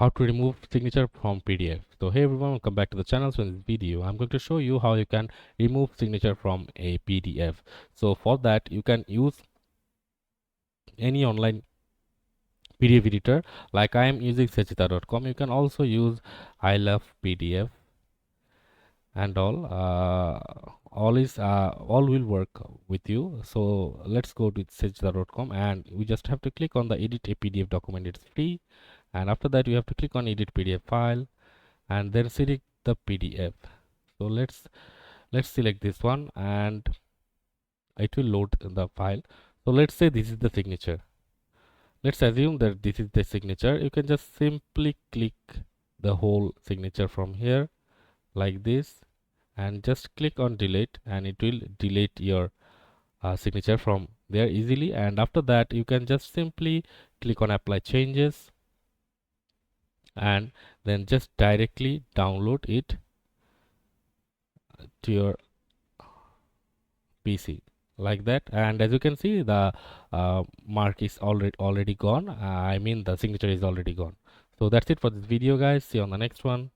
how to remove signature from PDF. So hey everyone, welcome back to the channel. So in this video I'm going to show you how you can remove signature from a PDF. So for that you can use any online PDF editor, like I am using sechita.com. You can also use I love PDF and all will work with you. So let's go to sechita.com and we just have to click on the edit a PDF document. It's free, and after that you have to click on edit PDF file and then select the PDF. So let's select this one and it will load the file. So let's say this is the signature. Let's assume that this is the signature. You can just simply click the whole signature from here like this and just click on delete, and it will delete your signature from there easily. And after that you can just simply click on apply changes and then just directly download it to your PC like that. And as you can see, the mark is already gone. I mean the signature is already gone. So that's it for this video guys. See you on the next one.